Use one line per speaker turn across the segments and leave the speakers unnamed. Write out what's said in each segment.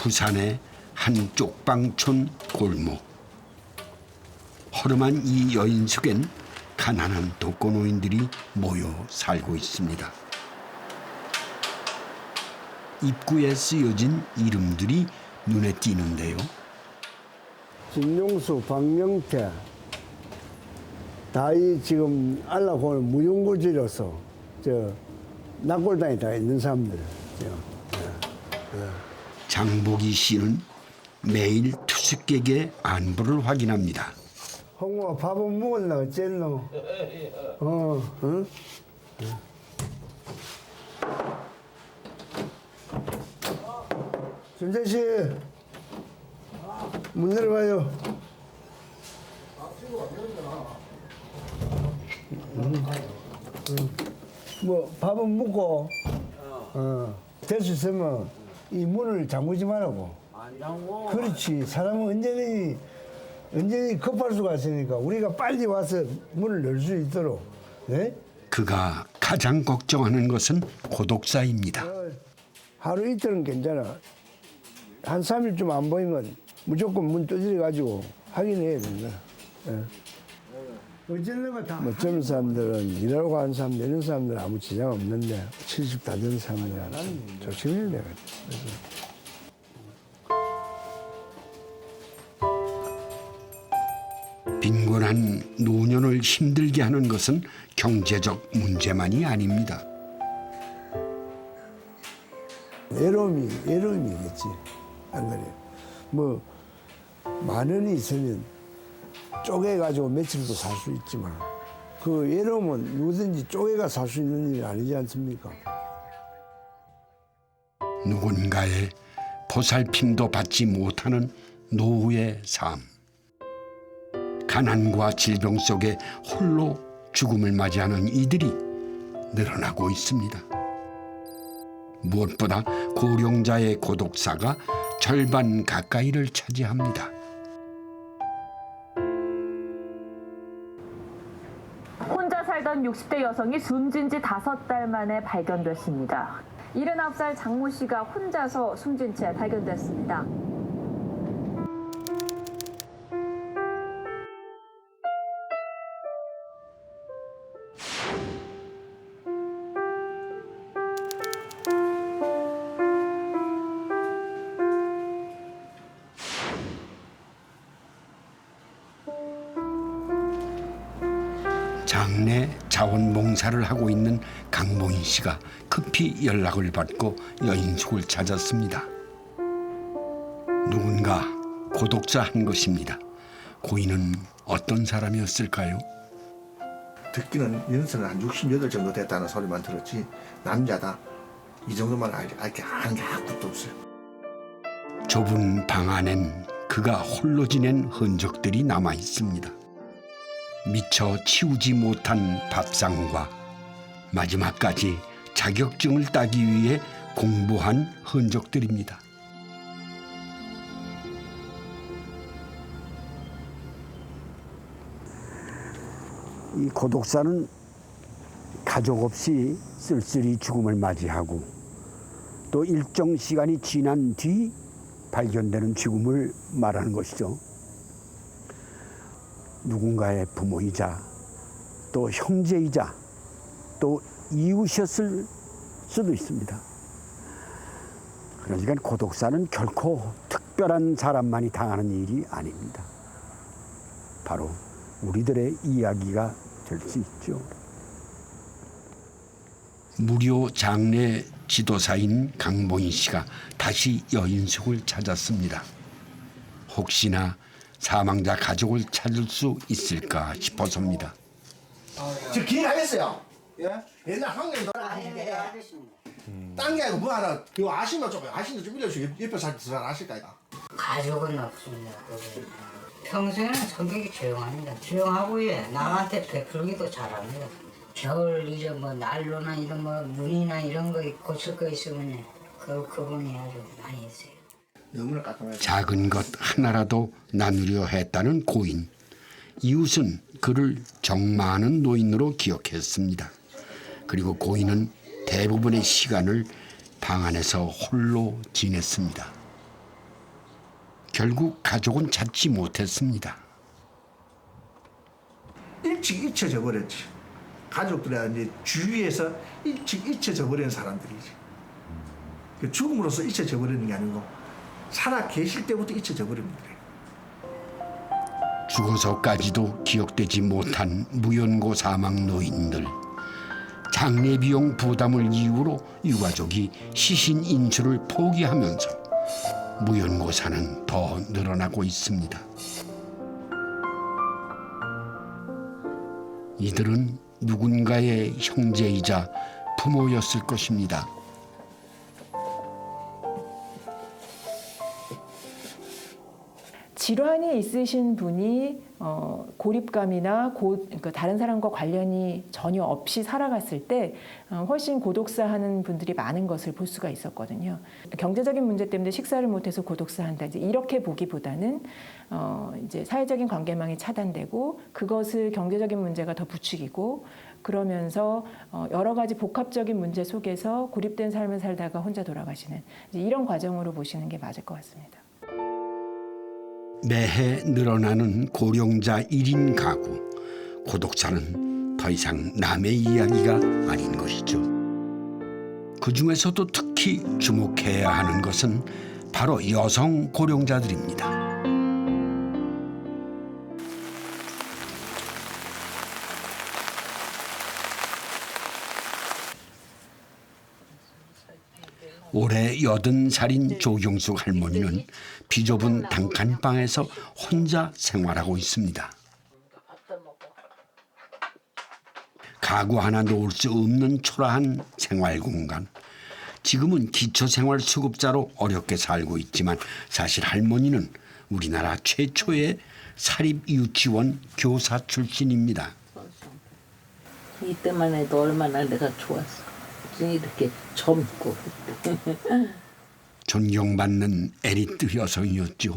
부산의 한 쪽방촌 골목. 허름한 이 여인숙엔 가난한 독거노인들이 모여 살고 있습니다. 입구에 쓰여진 이름들이 눈에 띄는데요.
진용수, 박명태, 다이 지금 안락호는 무용고지로서 낙골당에 다 있는 사람들.
장복이 씨는 매일 투숙객의 안부를 확인합니다.
홍모 밥은 먹었나 어쨌노? 응? 준재 씨, 문 열어봐요. 뭐 밥은 먹고, 될 수 있으면 이 문을 잠그지 말라고. 그렇지. 사람은 언제든지 급할 수가 있으니까 우리가 빨리 와서 문을 열 수 있도록. 네?
그가 가장 걱정하는 것은 고독사입니다.
하루 이틀은 괜찮아. 한 3일쯤 안 보이면 무조건 문 두드려가지고 확인해야 된다. 예. 뭐 젊은 사람들은 일하러 가는 사람들, 이런 사람들은 아무 지장 없는데 70 다 된 사람들은 조심해야 돼요.
빈곤한 노년을 힘들게 하는 것은 경제적 문제만이 아닙니다.
외로움이겠지. 안 그래. 뭐, 10,000원이 있으면 쪼개가지고 며칠도 살 수 있지만 그 외로움은 누구든지 쪼개가 살 수 있는 일이 아니지 않습니까?
누군가의 보살핌도 받지 못하는 노후의 삶. 가난과 질병 속에 홀로 죽음을 맞이하는 이들이 늘어나고 있습니다. 무엇보다 고령자의 고독사가 절반 가까이를 차지합니다.
혼자 살던 60대 여성이 숨진 지 5달 만에 발견됐습니다. 79살 장모 씨가 혼자서 숨진 채 발견됐습니다.
장래 자원봉사를 하고 있는 강봉인 씨가 급히 연락을 받고 여인숙을 찾았습니다. 누군가 고독사 한 것입니다. 고인은 어떤 사람이었을까요?
듣기는 연세는 한 68 정도 됐다는 소리만 들었지 남자다 이 정도만 알게 아는 게 아무것도 없어요.
좁은 방 안엔 그가 홀로 지낸 흔적들이 남아 있습니다. 미처 치우지 못한 밥상과 마지막까지 자격증을 따기 위해 공부한 흔적들입니다.
이 고독사는 가족 없이 쓸쓸히 죽음을 맞이하고 또 일정 시간이 지난 뒤 발견되는 죽음을 말하는 것이죠. 누군가의 부모이자 또 형제이자 또 이웃이었을 수도 있습니다. 그러니까 고독사는 결코 특별한 사람만이 당하는 일이 아닙니다. 바로 우리들의 이야기가 될 수 있죠.
무료 장례 지도사인 강봉인 씨가 다시 여인숙을 찾았습니다. 혹시나 사망자 가족을 찾을 수 있을까 싶어서입니다.
지금 기획하겠어요. 예? 옛날 학년 돌아가시는데 딴 게 아니고 뭐 하나 이거 아시면 좀 아시는 좀 빌려주시고 옆에 잘 아실까요?
가족은 없습니다. 평소에는 성격이 조용합니다. 조용하고 예, 남한테 베풀기도 잘합니다. 겨울 이제 뭐 난로나 이런 뭐 문이나 이런 거 고칠 거 있으면 그분이 아주 많이 했어요.
너무나 깔끔해요.
작은 것 하나라도 나누려 했다는 고인. 이웃은 그를 정 많은 노인으로 기억했습니다. 그리고 고인은 대부분의 시간을 방 안에서 홀로 지냈습니다. 결국 가족은 찾지 못했습니다.
일찍 잊혀져 버렸지. 가족들이 이제 주위에서 일찍 잊혀져 버리는 사람들이지. 죽음으로써 잊혀져 버리는 게 아니고 살아 계실 때부터 잊혀져 버립니다.
죽어서까지도 기억되지 못한 무연고 사망 노인들. 장례 비용 부담을 이유로 유가족이 시신 인출을 포기하면서 무연고사는 더 늘어나고 있습니다. 이들은 누군가의 형제이자 부모였을 것입니다.
질환이 있으신 분이 고립감이나 그러니까 다른 사람과 관련이 전혀 없이 살아갔을 때 훨씬 고독사하는 분들이 많은 것을 볼 수가 있었거든요. 경제적인 문제 때문에 식사를 못해서 고독사한다. 이제 이렇게 보기보다는 이제 사회적인 관계망이 차단되고 그것을 경제적인 문제가 더 부추기고 그러면서 여러 가지 복합적인 문제 속에서 고립된 삶을 살다가 혼자 돌아가시는 이제 이런 과정으로 보시는 게 맞을 것 같습니다.
매해 늘어나는 고령자 1인 가구. 고독사는 더 이상 남의 이야기가 아닌 것이죠. 그중에서도 특히 주목해야 하는 것은 바로 여성 고령자들입니다. 올해 80살인 조경숙 할머니는 비좁은 단칸방에서 혼자 생활하고 있습니다. 가구 하나 놓을 수 없는 초라한 생활 공간. 지금은 기초생활수급자로 어렵게 살고 있지만 사실 할머니는 우리나라 최초의 사립유치원 교사 출신입니다.
이때만 해도 얼마나 내가 좋았어. 이렇게 젊고
존경받는 에리트 여성이었죠.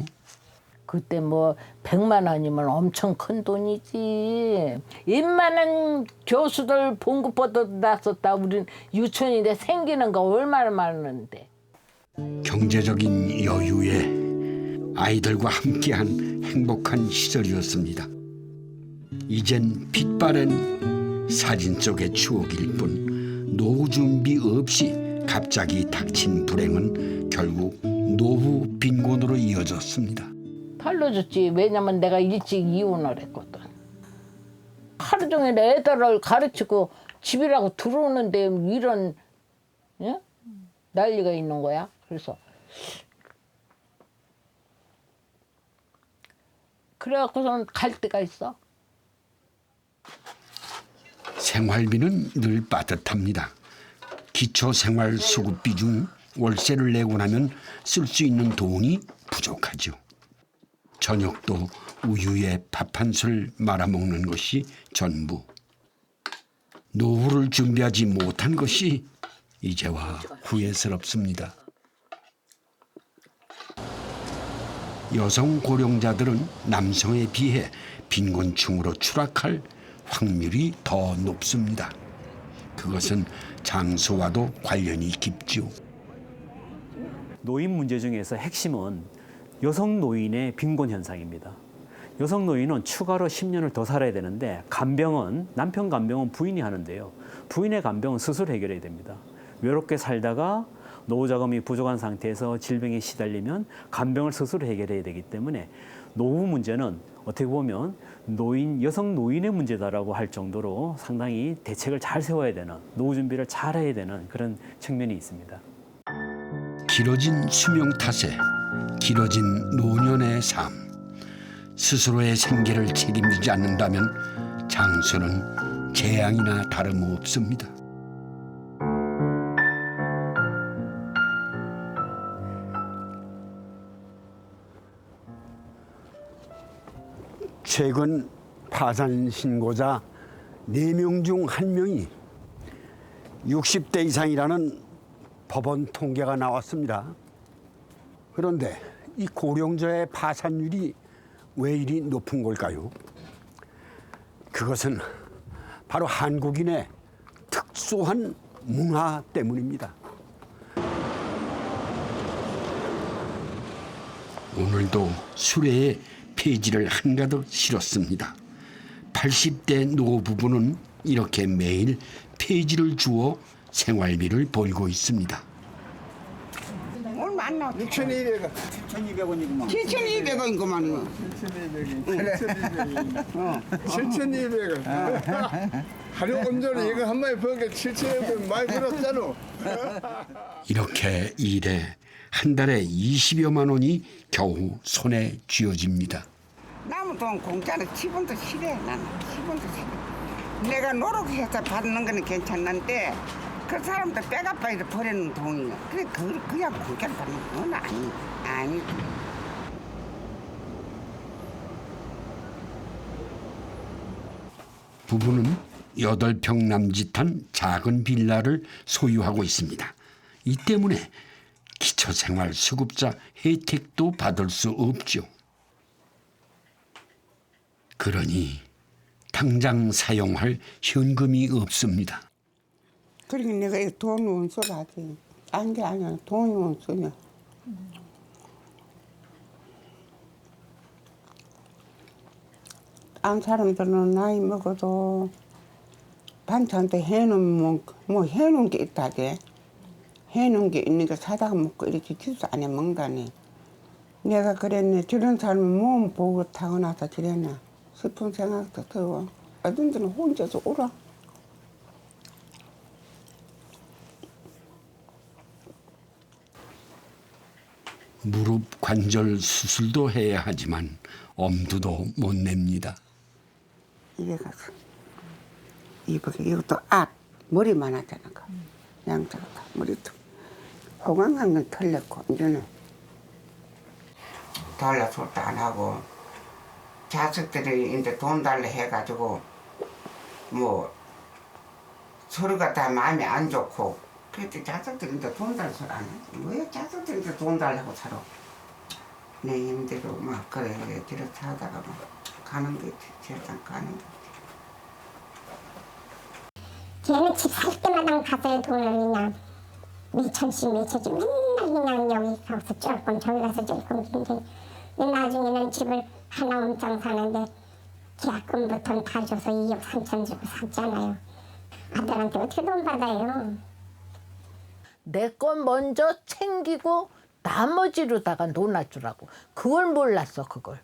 그때 뭐 100만 원이면 엄청 큰 돈이지. 웬만한 교수들 봉급보다 낫었다. 우린 유치원인데 생기는 거 얼마나 많은데.
경제적인 여유에 아이들과 함께한 행복한 시절이었습니다. 이젠 빛바랜 사진 속의 추억일 뿐 노후 준비 없이 갑자기 닥친 불행은 결국 노후 빈곤으로 이어졌습니다.
달라졌지. 왜냐면 내가 일찍 이혼을 했거든. 하루 종일 애들을 가르치고 집이라고 들어오는데 이런 예? 난리가 있는 거야. 그래서 그래갖고선 갈 때가 있어.
생활비는 늘 빠듯합니다. 기초생활수급비 중 월세를 내고 나면 쓸 수 있는 돈이 부족하죠. 저녁도 우유에 밥 한 술 말아먹는 것이 전부. 노후를 준비하지 못한 것이 이제와 후회스럽습니다. 여성 고령자들은 남성에 비해 빈곤층으로 추락할 확률이 더 높습니다. 그것은 장소와도 관련이 깊죠.
노인 문제 중에서 핵심은 여성 노인의 빈곤 현상입니다. 여성 노인은 추가로 10년을 더 살아야 되는데 간병은 남편 간병은 부인이 하는데요. 부인의 간병은 스스로 해결해야 됩니다. 외롭게 살다가 노후 자금이 부족한 상태에서 질병에 시달리면 간병을 스스로 해결해야 되기 때문에 노후 문제는 어떻게 보면 여성 노인의 문제다라고 할 정도로 상당히 대책을 잘 세워야 되는, 노후 준비를 잘 해야 되는 그런 측면이 있습니다.
길어진 수명 탓에 길어진 노년의 삶. 스스로의 생계를 책임지지 않는다면 장수는 재앙이나 다름없습니다.
최근 파산 신고자 4명 중 1명이 60대 이상이라는 법원 통계가 나왔습니다. 그런데 이 고령자의 파산율이 왜 이리 높은 걸까요? 그것은 바로 한국인의 특수한 문화 때문입니다.
오늘도 수레에 폐지를 한가득 실었습니다. 80대 노부부는 이렇게 매일 폐지를 주워 생활비를 벌고 있습니다.
얼마 안 나와?
6,200원.
7,200원이구만.
7,200원. 하루 온전히 이거 한 마리 버니까 7,200원 많이 벌었잖아.
이렇게 일해 한 달에 20여만 원이 겨우 손에 쥐어집니다.
남은 돈 공짜로 10원도 싫어. 나는 10원도 싫어. 내가 노력해서 받는 거는 괜찮는데 그 사람도 빼가빠이도 버리는 돈이야. 그래 그냥 공짜로 받는 건 아니.
부부는 8평 남짓한 작은 빌라를 소유하고 있습니다. 이 때문에 기초생활 수급자 혜택도 받을 수 없죠. 그러니 당장 사용할 현금이 없습니다.
그러니까 내가 이 돈이 원소라지. 딴 게 아니야. 돈이 원소냐. 딴 사람들은 나이 먹어도 반찬도 해놓으면 뭐 해놓은 게 있다게. 해놓은 게 있는 거 사다가 먹고 이렇게 집수 안에 먹다니. 내가 그랬네. 저런 사람은 몸 보고 타고나서 저랬나 싶은 생각도 들고. 어떤 데는 혼자서 울어.
무릎 관절 수술도 해야 하지만 엄두도 못 냅니다.
이래 가서 이것도 머리만 하잖아. 양쪽으로 다 머리도 호강한 건 털렸고 이제는 달라 소리도 안 하고 자식들이 이제 돈 달래 해가지고 뭐 서로가 다 마음이 안 좋고 그래도 자식들이 이제 돈 달래 소리 안 하지. 왜 자식들이 이제 돈 달라고 살아. 내 힘대로 막 그래 뒤로 살다가 막 가는 거지. 세상 가는 거지.
걔는 집 살 때마다 가서 돈을 그냥 미천씩 미쳐지 맨날 그냥 여기 가서 조금 저기 가서 조금 근데 나중에는 집을 하나 엄청 사는데 계약금부터 다 줘서 2억 3천 주고 샀잖아요. 아들한테 어떻게 돈 받아요?
내 건 먼저 챙기고 나머지로다가 놀아주라고. 그걸 몰랐어 그걸.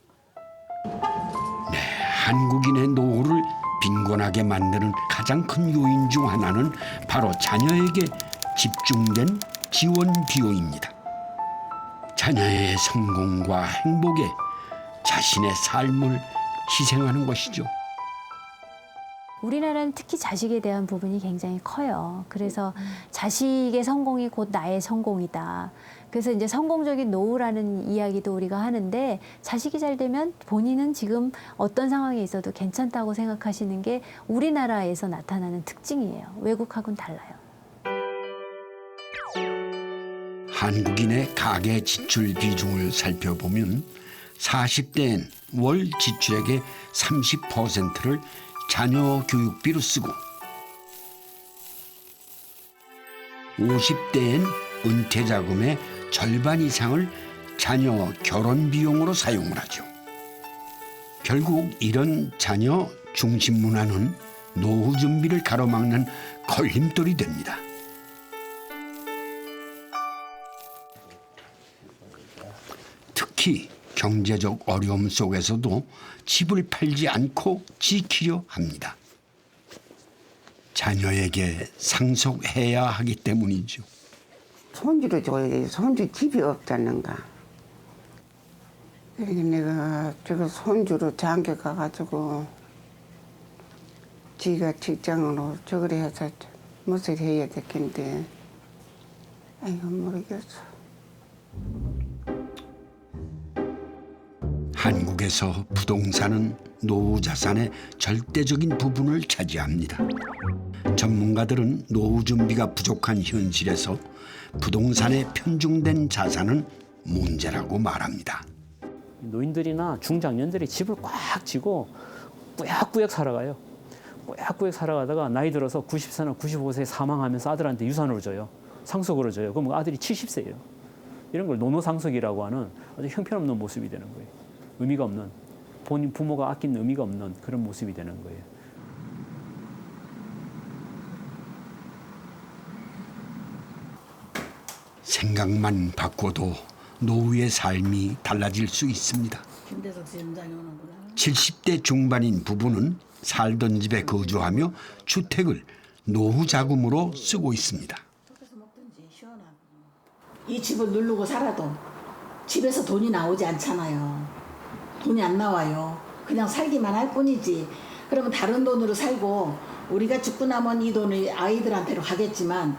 한국인의 노후를 빈곤하게 만드는 가장 큰 요인 중 하나는 바로 자녀에게 집중된 지원 비용입니다. 자녀의 성공과 행복에 자신의 삶을 희생하는 것이죠.
우리나라는 특히 자식에 대한 부분이 굉장히 커요. 그래서 자식의 성공이 곧 나의 성공이다. 그래서 이제 성공적인 노후라는 이야기도 우리가 하는데 자식이 잘 되면 본인은 지금 어떤 상황에 있어도 괜찮다고 생각하시는 게 우리나라에서 나타나는 특징이에요. 외국하고는 달라요.
한국인의 가계 지출 비중을 살펴보면 40대엔 월 지출액의 30%를 자녀 교육비로 쓰고 50대엔 은퇴 자금의 절반 이상을 자녀 결혼 비용으로 사용을 하죠. 결국 이런 자녀 중심 문화는 노후 준비를 가로막는 걸림돌이 됩니다. 특히 경제적 어려움 속에서도 집을 팔지 않고 지키려 합니다. 자녀에게 상속해야 하기 때문이죠.
손주를 줘야지. 손주 집이 없다는가. 그러니까 내가 저거 손주로 장교 가가지고 지가 직장으로 저걸 해서 무엇을 해야 됐겠는데 아이고 모르겠어.
한국에서 부동산은 노후 자산의 절대적인 부분을 차지합니다. 전문가들은 노후 준비가 부족한 현실에서 부동산에 편중된 자산은 문제라고 말합니다.
노인들이나 중장년들이 집을 꽉 쥐고 꾸역꾸역 살아가요. 꾸역꾸역 살아가다가 나이 들어서 90세나 95세에 사망하면서 아들한테 유산으로 줘요. 상속으로 줘요. 그럼 아들이 70세예요. 이런 걸 노노상속이라고 하는 아주 형편없는 모습이 되는 거예요. 의미가 없는, 본인 부모가 아낀 의미가 없는 그런 모습이 되는 거예요.
생각만 바꿔도 노후의 삶이 달라질 수 있습니다. 70대 중반인 부부는 살던 집에 거주하며 주택을 노후 자금으로 쓰고 있습니다.
이 집을 누르고 살아도 집에서 돈이 나오지 않잖아요. 돈이 안 나와요. 그냥 살기만 할 뿐이지. 그러면 다른 돈으로 살고 우리가 죽고 나면 이 돈이 아이들한테로 가겠지만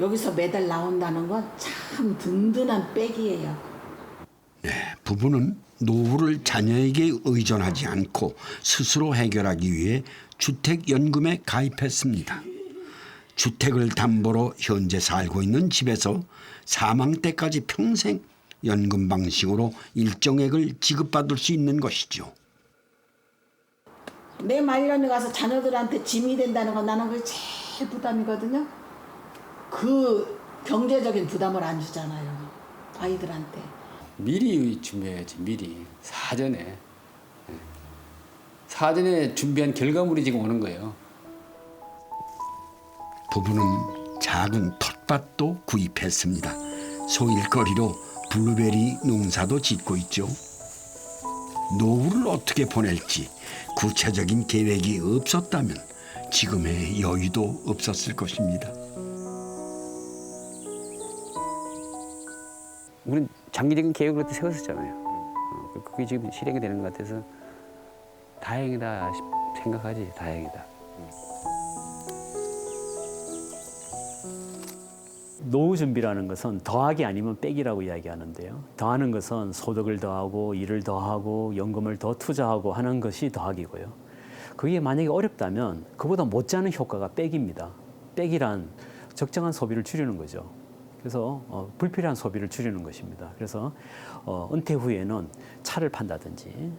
여기서 매달 나온다는 건 참 든든한 백이에요.
네, 부부는 노후를 자녀에게 의존하지 않고 스스로 해결하기 위해 주택연금에 가입했습니다. 주택을 담보로 현재 살고 있는 집에서 사망 때까지 평생 연금 방식으로 일정액을 지급받을 수 있는 것이죠.
내 말년에 가서 자녀들한테 짐이 된다는 건 나는 그게 제일 부담이거든요. 그 경제적인 부담을 안 주잖아요. 아이들한테.
미리 준비해야지. 미리 사전에 준비한 결과물이 지금 오는 거예요.
부부는 작은 텃밭도 구입했습니다. 소일거리로 블루베리 농사도 짓고 있죠. 노후를 어떻게 보낼지 구체적인 계획이 없었다면 지금의 여유도 없었을 것입니다.
우리는 장기적인 계획을 그때 세웠었잖아요. 그게 지금 실행이 되는 것 같아서 다행이다 생각하지. 다행이다.
노후 준비라는 것은 더하기 아니면 빼기라고 이야기하는데요. 더하는 것은 소득을 더하고 일을 더하고 연금을 더 투자하고 하는 것이 더하기고요. 그게 만약에 어렵다면 그보다 못지않은 효과가 빼기입니다. 빼기란 적정한 소비를 줄이는 거죠. 그래서 불필요한 소비를 줄이는 것입니다. 그래서 은퇴 후에는 차를 판다든지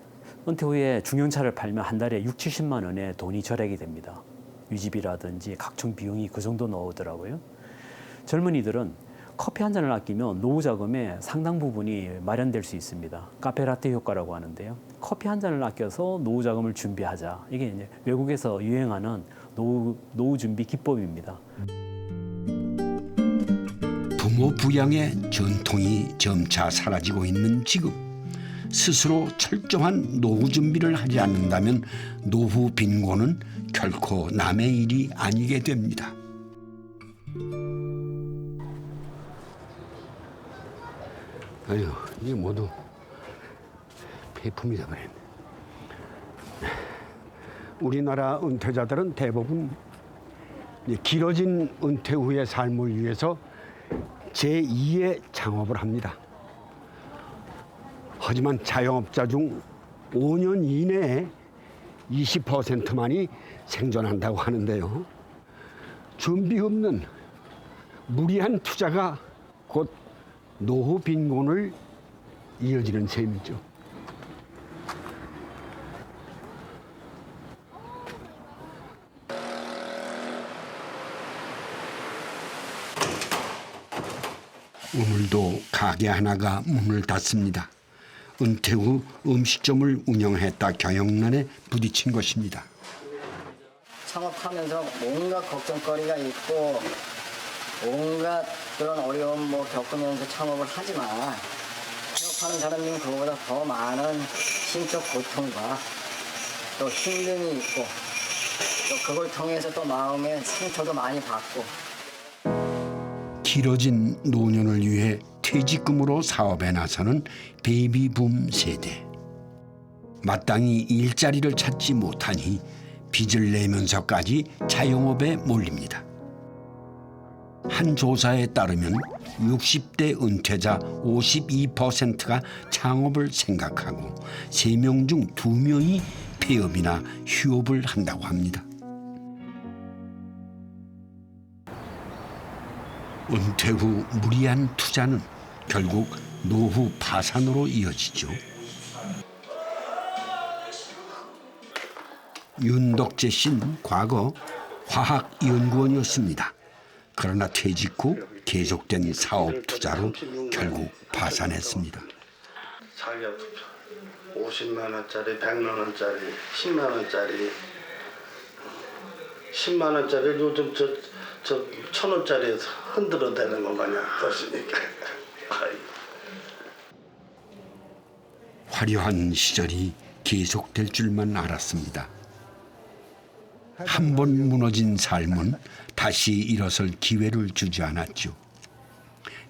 은퇴 후에 중형차를 팔면 한 달에 6, 70만 원의 돈이 절약이 됩니다. 유지비라든지 각종 비용이 그 정도 나오더라고요. 젊은이들은 커피 한 잔을 아끼면 노후 자금의 상당 부분이 마련될 수 있습니다. 카페라떼 효과라고 하는데요. 커피 한 잔을 아껴서 노후 자금을 준비하자. 이게 이제 외국에서 유행하는 노후 준비 기법입니다.
부모 부양의 전통이 점차 사라지고 있는 지금 스스로 철저한 노후 준비를 하지 않는다면 노후 빈곤은 결코 남의 일이 아니게 됩니다. 아유, 이게 모두 폐품이 되버렸네. 우리나라 은퇴자들은 대부분 길어진 은퇴 후의 삶을 위해서 제2의 창업을 합니다. 하지만 자영업자 중 5년 이내에 20%만이 생존한다고 하는데요. 준비 없는 무리한 투자가 곧 노후 빈곤을 이어지는 셈이죠. 오늘도 가게 하나가 문을 닫습니다. 은퇴 후 음식점을 운영했다 경영난에 부딪힌 것입니다.
창업하면서 온갖 걱정거리가 있고 온갖 그런 어려움 겪으면서 창업을 하지만 창업하는 사람들은 그보다 더 많은 심적 고통과 또 힘듦이 있고 또 그걸 통해서 또 마음의 상처도 많이 받고
길어진 노년을 위해 퇴직금으로 사업에 나서는 베이비붐 세대. 마땅히 일자리를 찾지 못하니 빚을 내면서까지 자영업에 몰립니다. 한 조사에 따르면 60대 은퇴자 52%가 창업을 생각하고 3명 중 2명이 폐업이나 휴업을 한다고 합니다. 은퇴 후 무리한 투자는 결국 노후 파산으로 이어지죠. 윤덕재 씨는 과거 화학연구원이었습니다. 그러나 퇴직 후 계속된 사업 투자로 결국 파산했습니다.
자기가 50만 원짜리, 100만 원짜리, 10만 원짜리, 10만 원짜리 요즘 저 1,000원짜리 흔들어 대는 거 마냥 떠시니까.
화려한 시절이 계속될 줄만 알았습니다. 한 번 무너진 삶은 다시 일어설 기회를 주지 않았죠.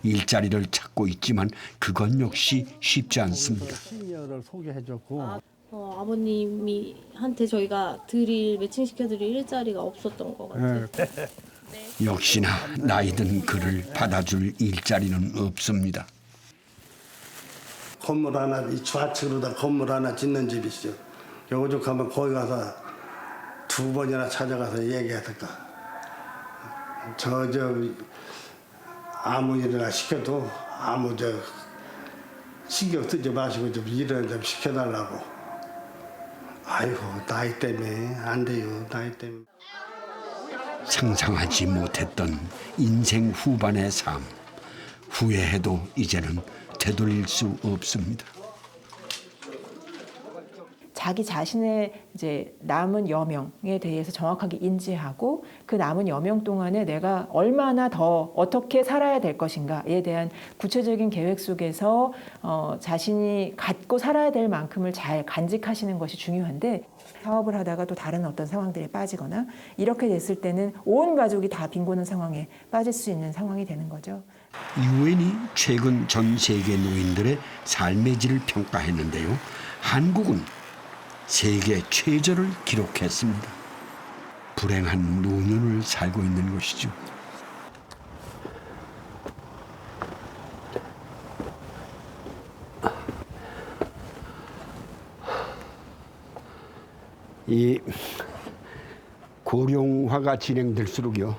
일자리를 찾고 있지만 그건 역시 쉽지 않습니다.
시니어를 소개해줬고
아버님이 한테 저희가 매칭시켜드릴 일자리가 없었던 것 같아요.
역시나 나이든 그를 받아줄 일자리는 없습니다.
건물 하나 이 좌측으로다 건물 하나 짓는 집이 있어. 요즘 가면 거기 가서 2번이나 찾아가서 얘기하든가. 저 아무 일이나 시켜도 아무 신경 쓰지 마시고 좀 일을 좀 시켜달라고. 아이고 나이 때문에 안 돼요. 나이 때문에.
상상하지 못했던 인생 후반의 삶. 후회해도 이제는 되돌릴 수 없습니다.
자기 자신의 이제 남은 여명에 대해서 정확하게 인지하고 그 남은 여명 동안에 내가 얼마나 더 어떻게 살아야 될 것인가에 대한 구체적인 계획 속에서 자신이 갖고 살아야 될 만큼을 잘 간직하시는 것이 중요한데 사업을 하다가 또 다른 어떤 상황들에 빠지거나 이렇게 됐을 때는 온 가족이 다 빈곤한 상황에 빠질 수 있는 상황이 되는 거죠.
유엔이 최근 전 세계 노인들의 삶의 질을 평가했는데요. 한국은 세계 최저를 기록했습니다. 불행한 노년을 살고 있는 것이죠. 이 고령화가 진행될수록요.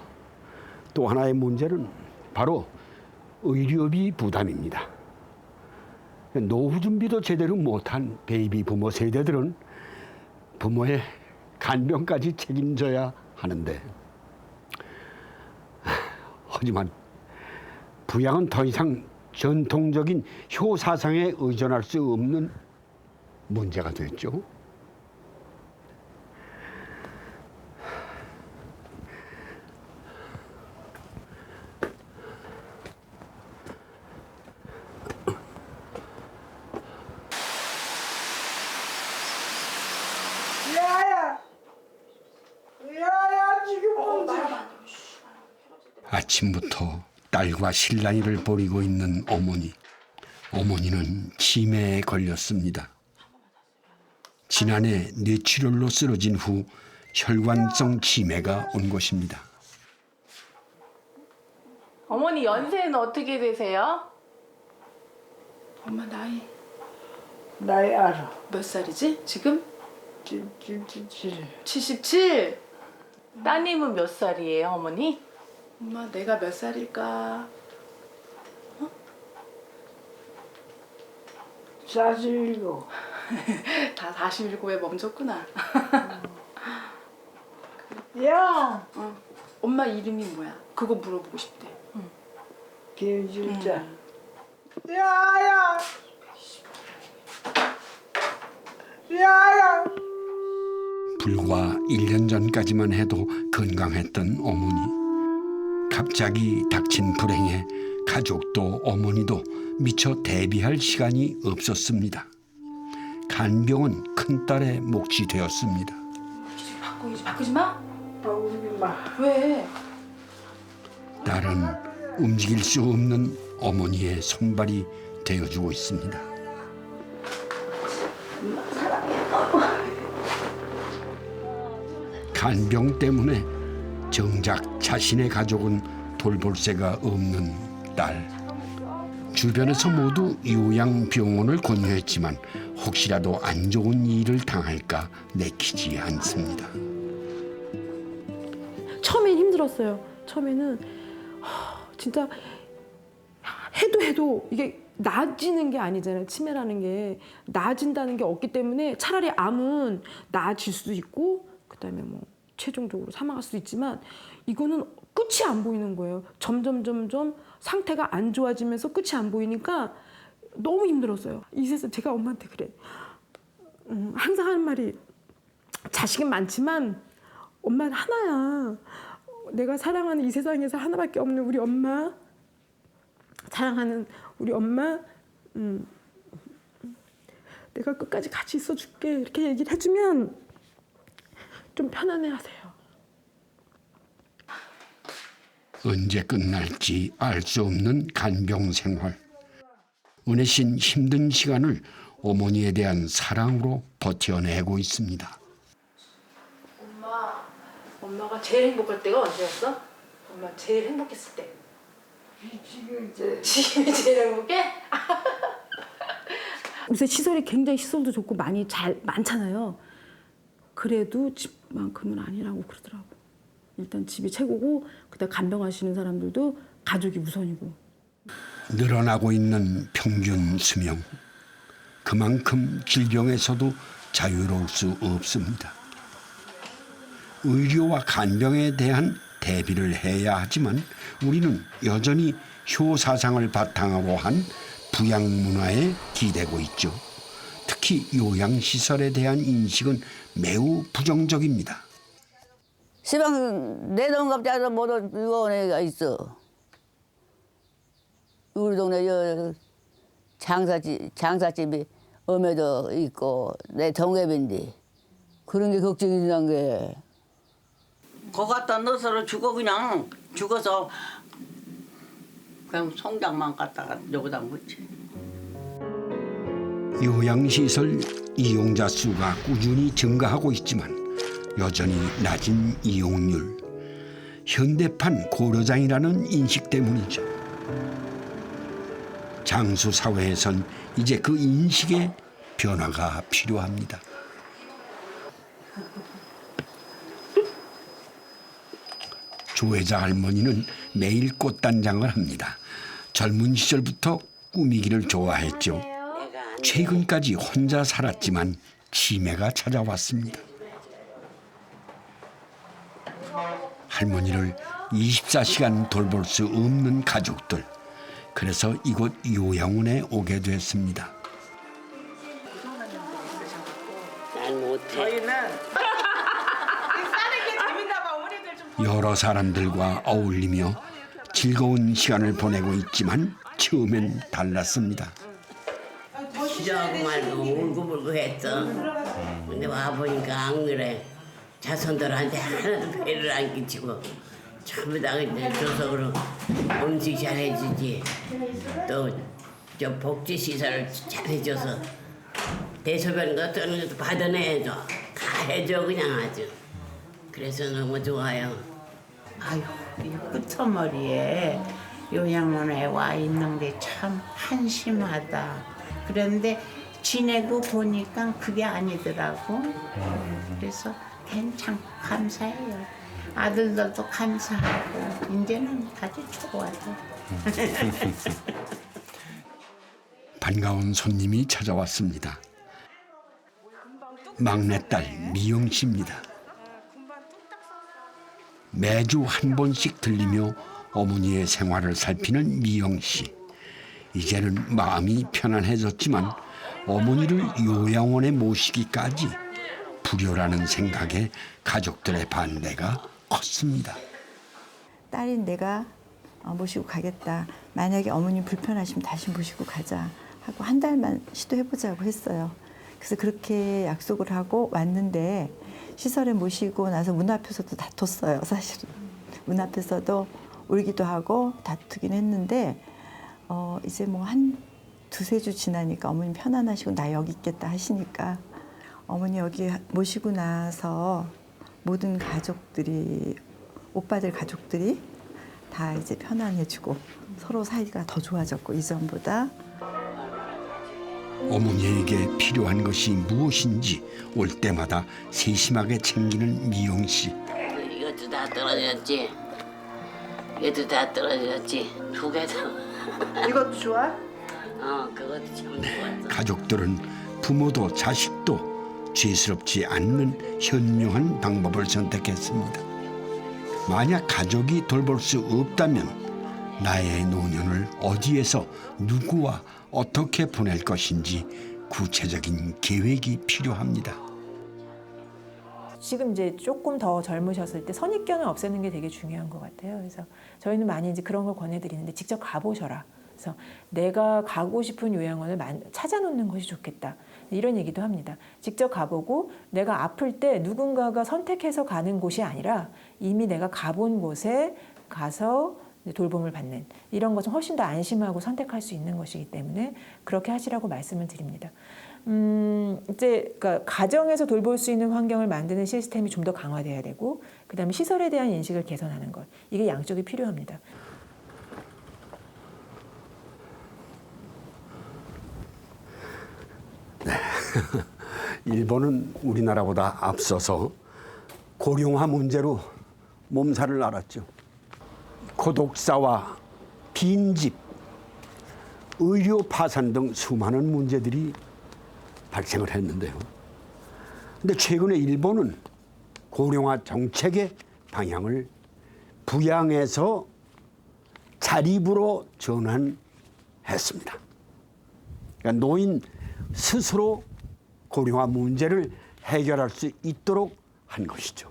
또 하나의 문제는 바로 의료비 부담입니다. 노후 준비도 제대로 못한 베이비 부모 세대들은 부모의 간병까지 책임져야 하는데 하지만 부양은 더 이상 전통적인 효사상에 의존할 수 없는 문제가 됐죠. 아침부터 딸과 실랑이를 벌이고 있는 어머니. 어머니는 치매에 걸렸습니다. 지난해 뇌출혈로 쓰러진 후 혈관성 치매가 온 것입니다.
어머니 연세는 어떻게 되세요? 엄마 나이
알아.
몇 살이지 지금?
77.
77? 따님은 몇 살이에요 어머니? 엄마 내가 몇 살일까?
47.
다 47에 멈췄구나.
야!
엄마 이름이 뭐야? 그거 물어보고 싶대.
김실자. 야야! 야야!
불과 1년 전까지만 해도 건강했던 어머니. 갑자기 닥친 불행에 가족도 어머니도 미처 대비할 시간이 없었습니다. 간병은 큰딸의 몫이 되었습니다.
바꾸지 마?
바꾸지 마.
왜?
딸은 움직일 수 없는 어머니의 손발이 되어주고 있습니다. 간병 때문에 정작 자신의 가족은 돌볼 새가 없는 딸. 주변에서 모두 요양병원을 권유했지만 혹시라도 안 좋은 일을 당할까 내키지 않습니다.
처음엔 힘들었어요. 처음에는 진짜 해도 이게 나아지는 게 아니잖아요. 치매라는 게 나아진다는 게 없기 때문에 차라리 암은 나아질 수도 있고 그다음에 뭐 최종적으로 사망할 수도 있지만 이거는 끝이 안 보이는 거예요. 점점 상태가 안 좋아지면서 끝이 안 보이니까 너무 힘들었어요. 이 세상 제가 엄마한테 그래. 항상 하는 말이 자식은 많지만 엄마는 하나야. 내가 사랑하는 이 세상에서 하나밖에 없는 우리 엄마, 사랑하는 우리 엄마, 내가 끝까지 같이 있어줄게 이렇게 얘기를 해주면 좀 편안해하세요.
언제 끝날지 알 수 없는 간병 생활. 은혜 씨는 힘든 시간을 어머니에 대한 사랑으로 버텨내고 있습니다.
엄마가 제일 행복할 때가 언제였어? 엄마 제일 행복했을 때. 지금이 제일 행복해? 요새 시설이 굉장히 시설도 좋고 많잖아요. 그래도 집만큼은 아니라고 그러더라고. 일단 집이 최고고 그다음 간병하시는 사람들도 가족이 우선이고.
늘어나고 있는 평균 수명. 그만큼 질병에서도 자유로울 수 없습니다. 의료와 간병에 대한 대비를 해야 하지만 우리는 여전히 효사상을 바탕으로 한 부양 문화에 기대고 있죠. 특히 요양시설에 대한 인식은 매우 부정적입니다.
시방 내 동갑자도 모두 요원회가 있어. 우리 동네 장사집이 엄에도 있고 내 동갑인데 그런 게 걱정이 난 게. 거 갖다 넣어서 죽어서 그냥 송장만 갖다가 여기다 묻지.
요양시설 이용자 수가 꾸준히 증가하고 있지만 여전히 낮은 이용률. 현대판 고려장이라는 인식 때문이죠. 장수사회에선 이제 그 인식에 변화가 필요합니다. 조혜자 할머니는 매일 꽃단장을 합니다. 젊은 시절부터 꾸미기를 좋아했죠. 최근까지 혼자 살았지만 치매가 찾아왔습니다. 할머니를 24시간 돌볼 수 없는 가족들. 그래서 이곳 요양원에 오게 됐습니다.
난 못해.
저희는 싸는 게 재밌나 봐. 어머니들 좀.
여러 사람들과 어울리며 즐거운 시간을 보내고 있지만 처음엔 달랐습니다.
정말 울고불고 했어. 근데 와보니까 안 그래. 자손들한테 하나도 배를 안 끼치고 전부 다 이제 줘서 그럼 음식 잘해주지. 또 저 복지시설 잘해줘서 대소변 같은 것도 받아내줘. 다 해줘 그냥 아주. 그래서 너무 좋아요.
아유, 이 끝머리에 요양원에 와 있는 게 참 한심하다. 그런데 지내고 보니까 그게 아니더라고. 그래서 괜찮고 감사해요. 아들들도 감사하고 이제는 아주 좋아요.
반가운 손님이 찾아왔습니다. 막내딸 미영 씨입니다. 매주 한 번씩 들리며 어머니의 생활을 살피는 미영 씨. 이제는 마음이 편안해졌지만 어머니를 요양원에 모시기까지 불효라는 생각에 가족들의 반대가 컸습니다.
딸인 내가 모시고 가겠다. 만약에 어머님 불편하시면 다시 모시고 가자 하고 한 달만 시도해보자고 했어요. 그래서 그렇게 약속을 하고 왔는데 시설에 모시고 나서 문 앞에서도 다퉜어요. 사실은 문 앞에서도 울기도 하고 다투긴 했는데 이제 뭐 한 두세 주 지나니까 어머님 편안하시고 나 여기 있겠다 하시니까 어머니 여기 모시고 나서 모든 가족들이 오빠들 가족들이 다 이제 편안해지고 서로 사이가 더 좋아졌고 이전보다.
어머니에게 필요한 것이 무엇인지 올 때마다 세심하게 챙기는 미영 씨.
이것도 다 떨어졌지. 이것도 다 떨어졌지. 두 개도.
이것도 좋아?
그것도 참 좋았어.
가족들은 부모도 자식도 죄스럽지 않는 현명한 방법을 선택했습니다. 만약 가족이 돌볼 수 없다면 나의 노년을 어디에서 누구와 어떻게 보낼 것인지 구체적인 계획이 필요합니다.
지금 이제 조금 더 젊으셨을 때 선입견을 없애는 게 되게 중요한 것 같아요. 그래서 저희는 많이 이제 그런 걸 권해드리는데 직접 가보셔라. 그래서 내가 가고 싶은 요양원을 찾아놓는 것이 좋겠다. 이런 얘기도 합니다. 직접 가보고 내가 아플 때 누군가가 선택해서 가는 곳이 아니라 이미 내가 가본 곳에 가서 돌봄을 받는 이런 것은 훨씬 더 안심하고 선택할 수 있는 것이기 때문에 그렇게 하시라고 말씀을 드립니다. 이제 그러니까 가정에서 돌볼 수 있는 환경을 만드는 시스템이 좀 더 강화돼야 되고 그다음에 시설에 대한 인식을 개선하는 것 이게 양쪽이 필요합니다.
네. 일본은 우리나라보다 앞서서 고령화 문제로 몸살을 앓았죠. 고독사와 빈집, 의료 파산 등 수많은 문제들이 발생을 했는데요. 근데 최근에 일본은 고령화 정책의 방향을 부양에서 자립으로 전환했습니다. 그러니까 노인 스스로 고령화 문제를 해결할 수 있도록 한 것이죠.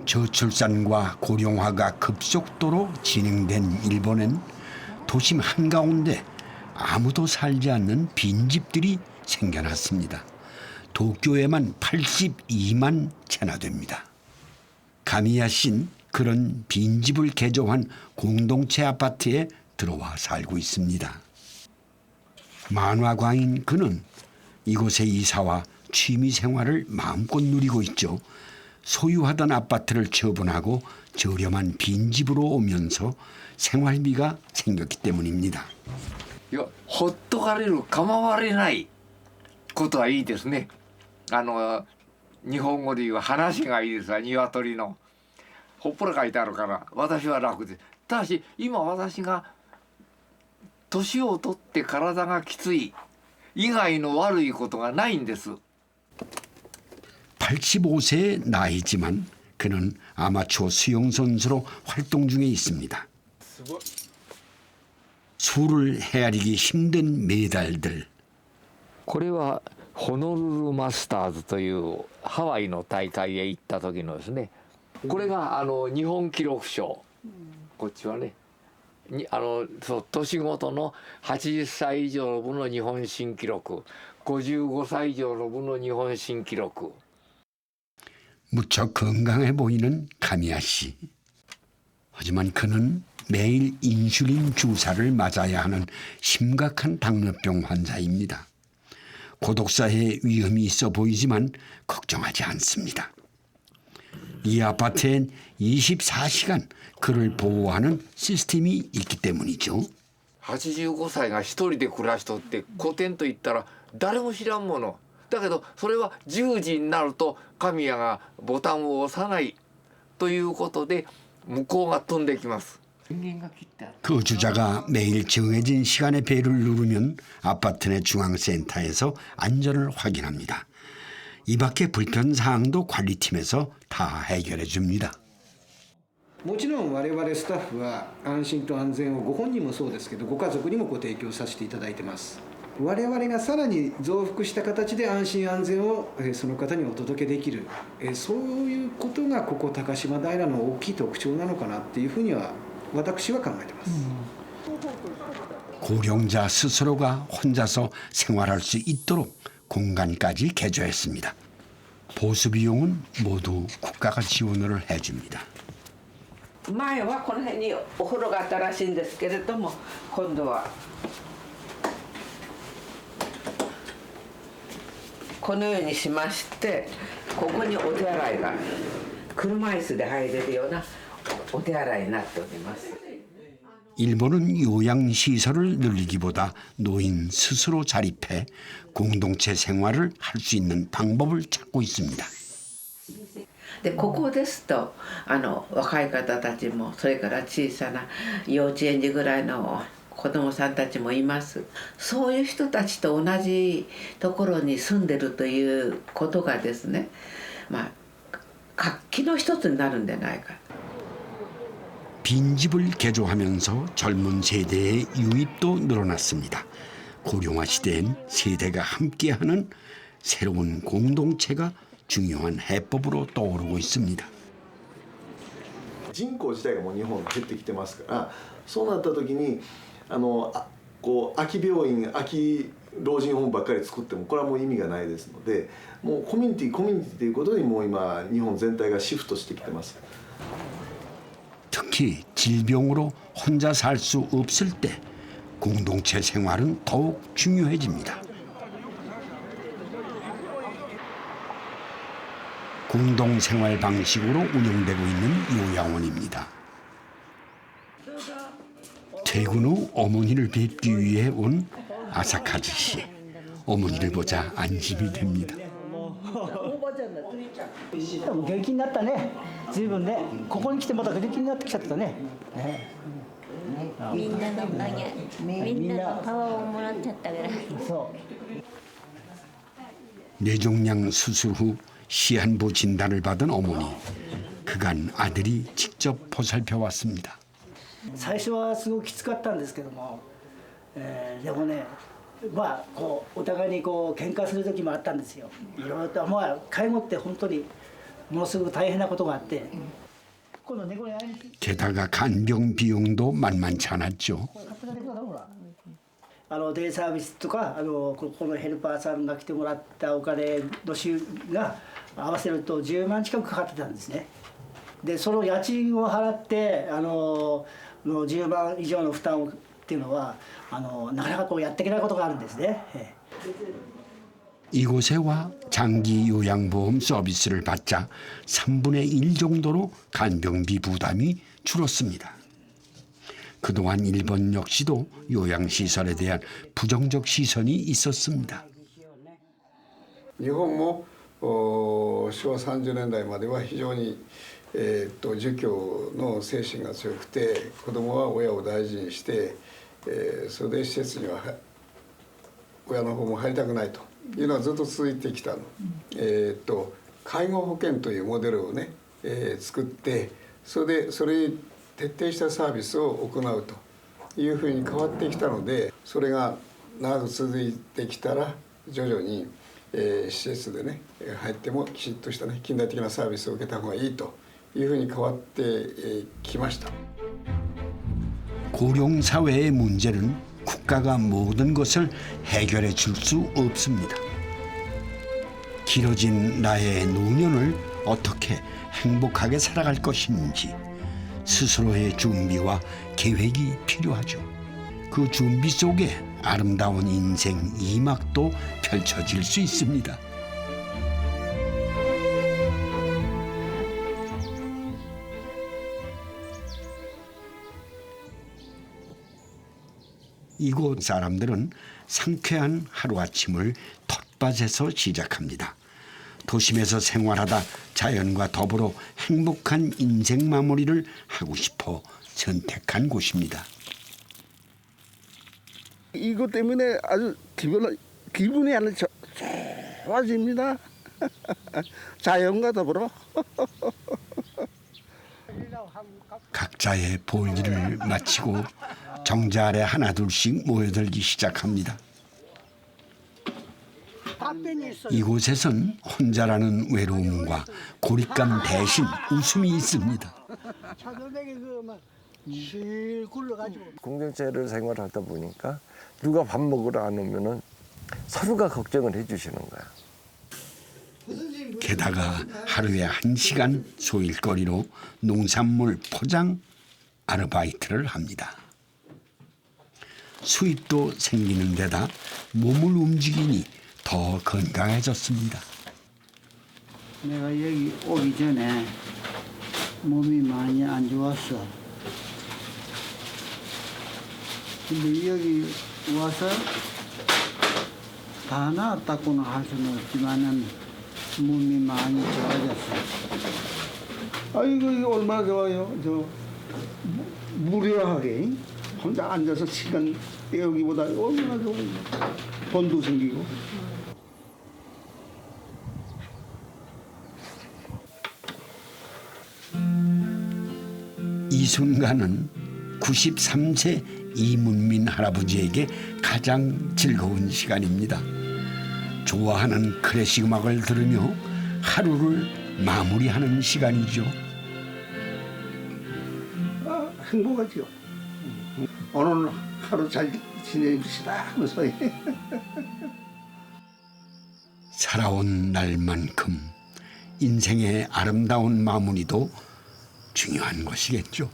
저출산과 고령화가 급속도로 진행된 일본엔 도심 한가운데 아무도 살지 않는 빈집들이 생겨났습니다. 도쿄에만 82만 채나 됩니다. 가미야 씨는 그런 빈집을 개조한 공동체 아파트에 들어와 살고 있습니다. 만화가인 그는 이곳에 이사와 취미 생활을 마음껏 누리고 있죠. 소유하던 아파트를 처분하고 저렴한 빈집으로 오면서 생활비가 생겼기 때문입니다.
いや、ほっとかれる構われないことはいいですね。日本語で言う話がいいですわ、鶏の。ほっぽら書いてあるから私は楽です。ただし今私が年を取って体がきつい以外の悪いことがないんです。
85세의 나이지만 그는 아마추어 수영 선수로 활동 중에 있습니다. 술을 헤아리기 힘든 메달들.
これはホノルルマスターズというハワイの大会へ行った時のですね。これが日本記録賞。こっちはね。年ごとの80歳以上の分の日本新記録、55歳以上の分の日本新記録。
무척 건강해 보이는 가미야 씨. 하지만 그는 매일 인슐린 주사를 맞아야 하는 심각한 당뇨병 환자입니다. 고독사의 위험이 있어 보이지만 걱정하지 않습니다. 이 아파트엔 24시간 그를 보호하는 시스템이 있기 때문이죠.
85歳が一人で暮らしとって古典と言ったら誰も知らんもの。だけどそれは10時になると神谷がボタンを押さないということで向こうが飛んできます。
거주자가 매일 정해진 시간에 벨을 누르면 아파트 내 중앙센터에서 안전을 확인합니다. 이 밖에 불편사항도 관리팀에서 다 해결해 줍니다.
もちろん我々スタッフは安心と安全をご本人もそうですけどご家族にもご提供させていただいてます。 我々がさらに増幅した形で安心安全をその方にお届けできるそういうことがここ高島平の大きい特徴なのかなっていうふうには私は考えてます。
고령자 스스로가 혼자서 생활할 수 있도록 공간까지 개조했습니다. 보수 비용은 모두 국가가 지원을 해줍니다.
前はこの辺にお風呂があったらしいんですけれども今度は このようにしましてここにお手洗いが車椅子で入れるようなお手洗いになっております。
일본은 요양시설을 늘리기보다 노인 스스로 자립해 공동체 생활을 할 수 있는 방법을 찾고 있습니다.
でここですと若い方たちもそれから小さな幼稚園児ぐらいの 子供さんたちもいます。そういう人たちと同じところに住んでるということがですね、活気の一つになるんじゃないか。
빈집을 개조하면서 젊은 세대의 유입도 늘어났습니다. 고령화 시대엔 세대가 함께하는 새로운 공동체가 중요한 해법으로 떠오르고 있습니다.
人口自体がもう日本減ってきてますから、そうなった時にこう空き病院、空き老人ホームばっかり作ってもこれはもう意味がないですので、もうコミュニティということにもう今日本全体がシフトしてきてます。
특히 질병으로 혼자 살 수 없을 때 공동체 생활은 더욱 중요해집니다. 공동생활 방식으로 운영되고 있는 요양원입니다. 퇴근 후 어머니를 뵙기 위해 온 아사카즈 씨. 어머니를 보자 안심이 됩니다.
元気になったね。随分ね。ここに来てまた元気になってきちゃったね。
みんなのおかげ、みんなのパワーをもらっちゃったぐらい。そう。
뇌종양 수술 후 시한부 진단을 받은 어머니. 그간 아들이 직접 보살펴 왔습니다.
最初はすごくきつかったんですけども、でもね、まあこうお互いにこう喧嘩する時もあったんですよ。いろいろとまあ介護って本当にものすごく大変なことがあって。
게다가 간병 비용도 만만치 않았죠.
デイサービスとかこのヘルパーさんが来てもらったお金の収が合わせると10万近くかかってたんですね。でその家賃を払って10万以上の負担っていうのはなかなかこうやっていけないことがあるんですね。
이곳에 와 장기 요양보험 서비스를 받자 3분의 1 정도로 간병비 부담이 줄었습니다. 그동안 일본 역시도 요양시설에 대한 부정적 시선이 있었습니다.
日本も昭和30年代までは非常に儒教の精神が強くて子供は親を大事にして、それで施設には親の方も入りたくないというのはずっと続いてきたの。介護保険というモデルをね、作ってそれに徹底したサービスを行うというふうに変わってきたので、それが長く続いてきたら徐々に、施設でね入ってもきちっとしたね近代的なサービスを受けた方がいいというふうに変わってきました。
고령 사회의 문제는 국가가 모든 것을 해결해 줄 수 없습니다. 길어진 나의 노년을 어떻게 행복하게 살아갈 것인지 스스로의 준비와 계획이 필요하죠. 그 준비 속에 아름다운 인생 2막도 펼쳐질 수 있습니다. 이곳 사람들은 상쾌한 하루아침을 텃밭에서 시작합니다. 도심에서 생활하다 자연과 더불어 행복한 인생 마무리를 하고 싶어 선택한 곳입니다.
이것 때문에 아주 기분이 아주 좋아집니다. 자연과 더불어.
각자의 볼일을 마치고 정자 아래 하나둘씩 모여들기 시작합니다. 이곳에선 혼자라는 외로움과 고립감 대신 웃음이 있습니다.
공동체를 생활하다 보니까 누가 밥 먹으러 안 오면은 서로가 걱정을 해주시는 거야.
게다가 하루에 1시간 소일거리로 농산물 포장 아르바이트를 합니다. 수입도 생기는 데다 몸을 움직이니 더 건강해졌습니다.
내가 여기 오기 전에 몸이 많이 안 좋았어. 근데 여기 와서 다 나았다고는 할 수는 없지만은 몸이 많이 좋아졌어.
아이고 이거 얼마나 좋아요. 저 무료하게 혼자 앉아서 시간 때우기보다 얼마나 좋아요. 돈도 생기고.
이 순간은 93세 이문민 할아버지에게 가장 즐거운 시간입니다. 좋아하는 클래식 음악을 들으며 하루를 마무리하는 시간이죠.
행복하죠. 오늘 하루 잘 지내봅시다 하면서
살아온 날만큼 인생의 아름다운 마무리도 중요한 것이겠죠.